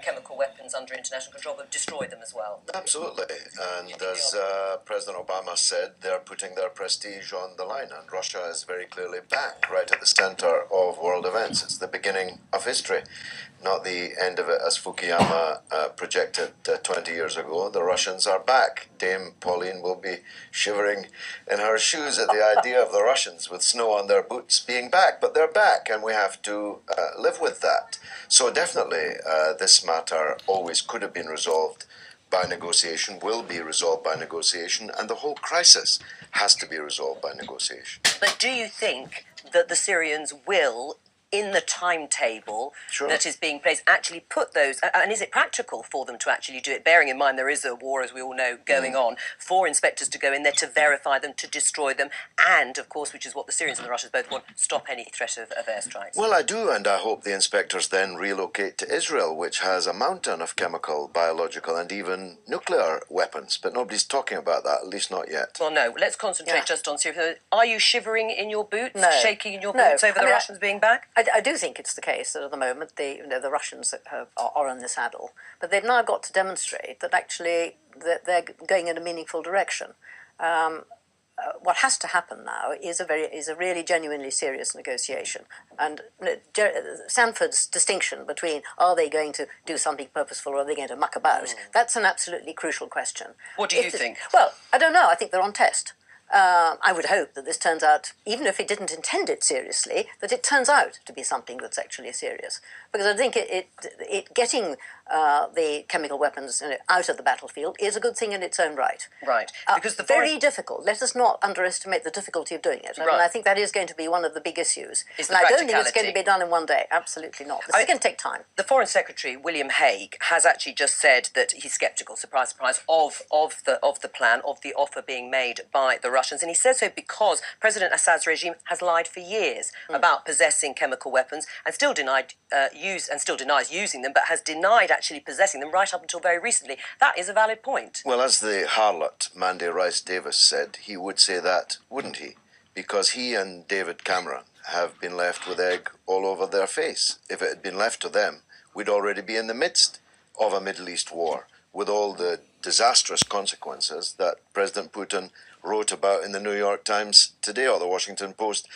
chemical weapons under international control, but destroy them as well. Absolutely. And as President Obama said, they're putting their prestige on the line, and Russia is very clearly back, right at the center of world events. It's the beginning of history, not the end of it, as Fukuyama projected 20 years ago. The Russians are back. Dame Pauline will be shivering in her shoes at the idea of the Russians with snow on their boots being back, but they're back, and we have to live with that. So definitely this matter always could have been resolved by negotiation, will be resolved by negotiation, and the whole crisis has to be resolved by negotiation. But do you think that the Syrians will, in the timetable that is being placed, actually put those, and is it practical for them to actually do it, bearing in mind there is a war, as we all know, going on, for inspectors to go in there to verify them, to destroy them, and, of course, which is what the Syrians and the Russians both want, stop any threat of airstrikes? Well, I do, and I hope the inspectors then relocate to Israel, which has a mountain of chemical, biological, and even nuclear weapons, but nobody's talking about that, at least not yet. Well, no, let's concentrate just on Syria. Are you shivering in your boots, shaking in your No. boots over the Russians being back? I do think it's the case that at the moment the Russians are in the saddle, but they've now got to demonstrate that actually that they're going in a meaningful direction. What has to happen now is a really genuinely serious negotiation. And Sanford's distinction between are they going to do something purposeful or are they going to muck about, that's an absolutely crucial question. What do you think? Well, I don't know. I think they're on test. I would hope that this turns out, even if it didn't intend it seriously, that it turns out to be something that's actually serious. Because I think it getting the chemical weapons out of the battlefield is a good thing in its own right. Right. Because very difficult. Let us not underestimate the difficulty of doing it. I mean, I think that is going to be one of the big issues. And I don't think it's going to be done in one day. Absolutely not. This is going to take time. The Foreign Secretary, William Hague, has actually just said that he's sceptical, surprise, surprise, of the plan, of the offer being made by the Russians. And he says so because President Assad's regime has lied for years about possessing chemical weapons and still denies using them, but has denied actually possessing them right up until very recently. That is a valid point. Well, as the harlot Mandy Rice Davis said, he would say that, wouldn't he? Because he and David Cameron have been left with egg all over their face. If it had been left to them, we'd already be in the midst of a Middle East war with all the disastrous consequences that President Putin wrote about in the New York Times today or the Washington Post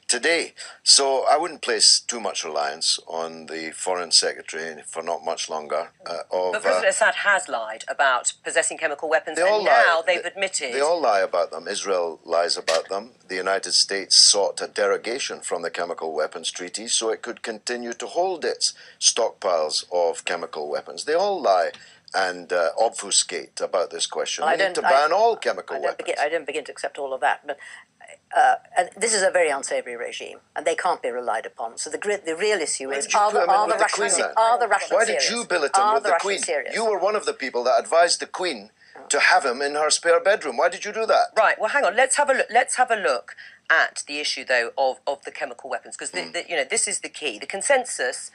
today. So I wouldn't place too much reliance on the Foreign Secretary for not much longer. But President Assad has lied about possessing chemical weapons, and now they've admitted. They all lie about them. Israel lies about them. The United States sought a derogation from the Chemical Weapons Treaty so it could continue to hold its stockpiles of chemical weapons. They all lie and obfuscate about this question. We need to ban all chemical weapons. I don't begin to accept all of that, but and this is a very unsavoury regime, and they can't be relied upon. So the real issue is, are the Russians serious? Why did you billet him with the Queen? You were one of the people that advised the Queen to have him in her spare bedroom. Why did you do that? Right, well, hang on. Let's have a look at the issue, though, of the chemical weapons, because this is the key. The consensus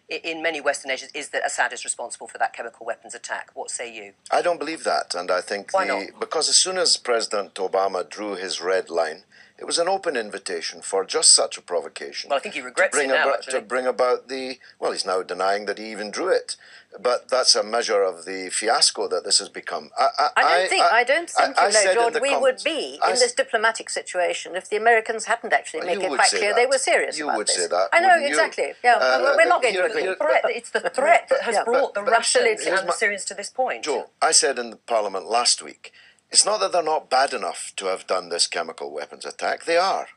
in many Western nations is that Assad is responsible for that chemical weapons attack. What say you? I don't believe that, and I think Why not? Because as soon as President Obama drew his red line, it was an open invitation for just such a provocation. Well, I think he regrets it now, actually. To bring about he's now denying that he even drew it. But that's a measure of the fiasco that this has become. I don't think, George, we would be in this diplomatic situation if the Americans hadn't actually made it quite clear they were serious about this. You would say that. I know, exactly. Yeah, we're not going to agree. It's the threat that has brought the Russians and the Syrians to this point. Joe, I said in the Parliament last week, it's not that they're not bad enough to have done this chemical weapons attack. They are.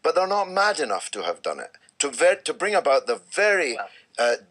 But they're not mad enough to have done it. To bring about the very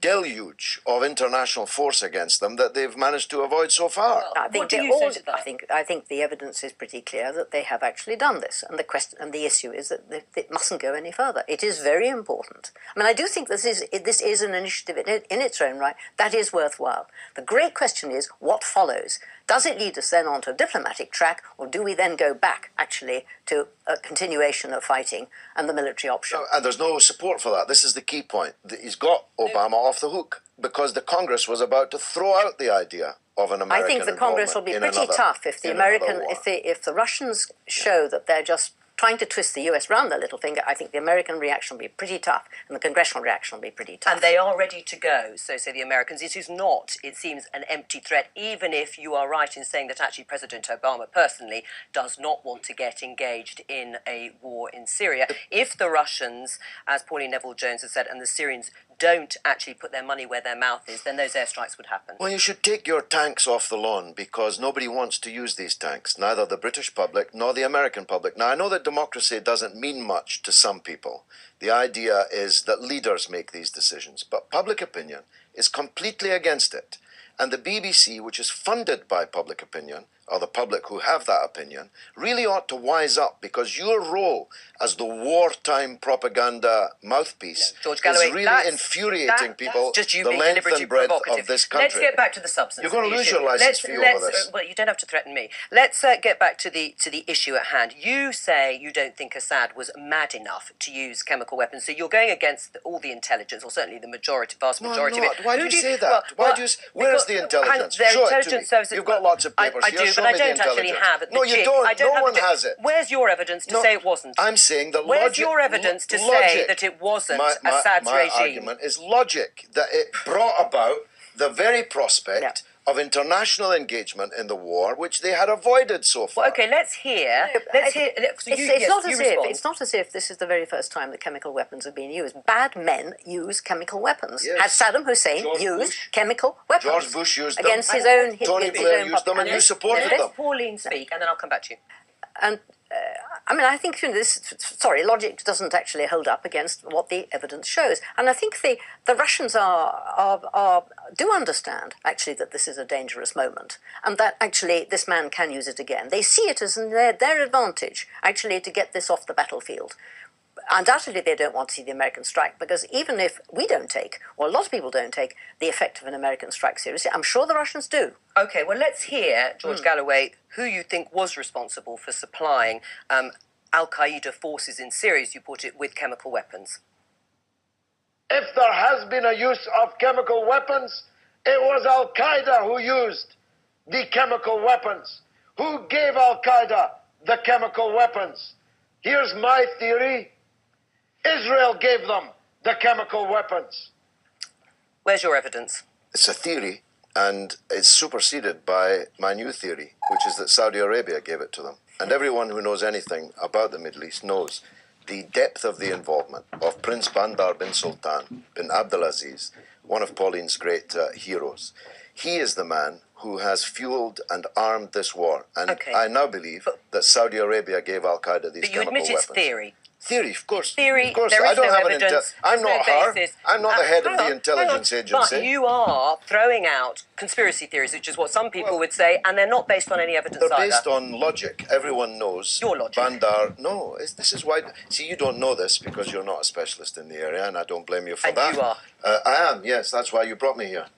deluge of international force against them that they've managed to avoid so far. I think the evidence is pretty clear that they have actually done this, and the issue is that it mustn't go any further. It is very important. I mean, I do think this is an initiative in its own right that is worthwhile. The great question is what follows. Does it lead us then onto a diplomatic track, or do we then go back, actually, to a continuation of fighting and the military option? And there's no support for that. This is the key point. He's got Obama off the hook because the Congress was about to throw out the idea of an American I think the Congress will be pretty tough if the Russians show that they're just trying to twist the US round their little finger, I think the American reaction will be pretty tough, and the congressional reaction will be pretty tough. And they are ready to go, so say the Americans. It is not, it seems, an empty threat, even if you are right in saying that actually President Obama personally does not want to get engaged in a war in Syria. If the Russians, as Pauline Neville-Jones has said, and the Syrians don't actually put their money where their mouth is, then those airstrikes would happen. Well, you should take your tanks off the lawn because nobody wants to use these tanks, neither the British public nor the American public. Now, I know that democracy doesn't mean much to some people. The idea is that leaders make these decisions, but public opinion is completely against it. And the BBC, which is funded by public opinion, or the public who have that opinion, really ought to wise up because your role as the wartime propaganda mouthpiece George Galloway, is really infuriating people just you the being length deliberately and breadth provocative. of this country. Let's get back to the substance. You're going to lose issue. your license fee over this. Well, you don't have to threaten me. Let's get back to the issue at hand. You say you don't think Assad was mad enough to use chemical weapons, so you're going against all the intelligence, or certainly the vast majority of it. Why do you say that? Where is the intelligence? Their Show intelligence it to me. services. You've got lots of papers I here. do, Show but I me don't the actually intelligence. have it. No, you don't. No one has it. Where's your evidence to say it wasn't? I'm saying that Where's your evidence to say that it wasn't Assad's regime? My argument is logic, that it brought about the very prospect of international engagement in the war, which they had avoided so far. Well, okay, let's hear. It's not as if this is the very first time that chemical weapons have been used. Bad men use chemical weapons. Yes. Has Saddam Hussein used chemical weapons? George Bush used them. Against his own... Tony Blair used them and you supported them. Let Pauline speak and then I'll come back to you. And I mean, I think logic doesn't actually hold up against what the evidence shows. And I think the Russians do understand, actually, that this is a dangerous moment and that, actually, this man can use it again. They see it as their advantage, actually, to get this off the battlefield. Undoubtedly, they don't want to see the American strike because even if we don't take, or a lot of people don't take, the effect of an American strike seriously, I'm sure the Russians do. Okay, well, let's hear, George Galloway, who you think was responsible for supplying Al-Qaeda forces in Syria, as you put it, with chemical weapons. If there has been a use of chemical weapons, it was Al-Qaeda who used the chemical weapons. Who gave Al-Qaeda the chemical weapons? Here's my theory. Israel gave them the chemical weapons. Where's your evidence? It's a theory, and it's superseded by my new theory, which is that Saudi Arabia gave it to them. And everyone who knows anything about the Middle East knows the depth of the involvement of Prince Bandar bin Sultan bin Abdulaziz, one of Pauline's great heroes. He is the man who has fueled and armed this war. And I now believe that Saudi Arabia gave Al-Qaeda these chemical weapons. But you admit it's theory. Theory, of course. Theory, of course. there is I don't no have evidence. I'm not her. Basis. I'm not the head of the intelligence agency. But you are throwing out conspiracy theories, which is what some people would say, and they're not based on any evidence They're either. based on logic. Everyone knows. Your logic. Bandar. No, this is why. See, you don't know this because you're not a specialist in the area, and I don't blame you for that. And you are. I am. Yes, that's why you brought me here.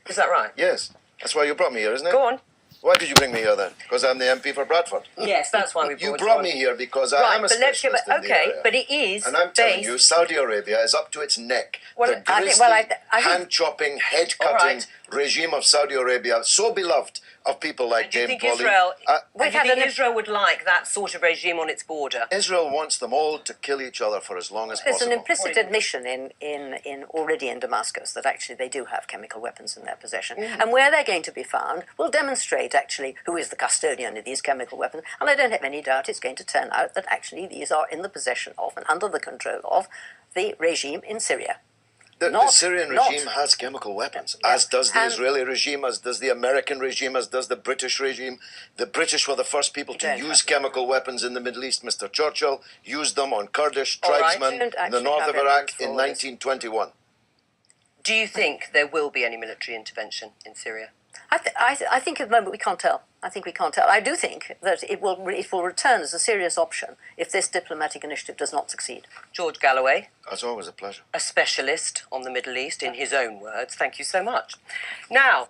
Is that right? Yes, that's why you brought me here, isn't it? Go on. Why did you bring me here then? Because I'm the MP for Bradford. Yes, that's why we brought you. Brought me here because I am a specialist in the area. But it is. And I'm telling you, Saudi Arabia is up to its neck. Well, the grisly, hand-chopping, head-cutting regime of Saudi Arabia, so beloved of people like Dame Pauline. Do you think Israel would like that sort of regime on its border? Israel wants them all to kill each other for as long as possible. There's an implicit admission already in Damascus that actually they do have chemical weapons in their possession. And where they're going to be found will demonstrate actually who is the custodian of these chemical weapons. And I don't have any doubt it's going to turn out that actually these are in the possession of and under the control of the regime in Syria. The Syrian regime has chemical weapons, as does the Israeli regime, as does the American regime, as does the British regime. The British were the first people to use chemical weapons in the Middle East. Mr. Churchill used them on Kurdish tribesmen in the north of Iraq in 1921. Do you think there will be any military intervention in Syria? I think at the moment we can't tell. I think we can't tell. I do think that it will return as a serious option if this diplomatic initiative does not succeed. George Galloway. That's always a pleasure. A specialist on the Middle East, in his own words. Thank you so much. Now,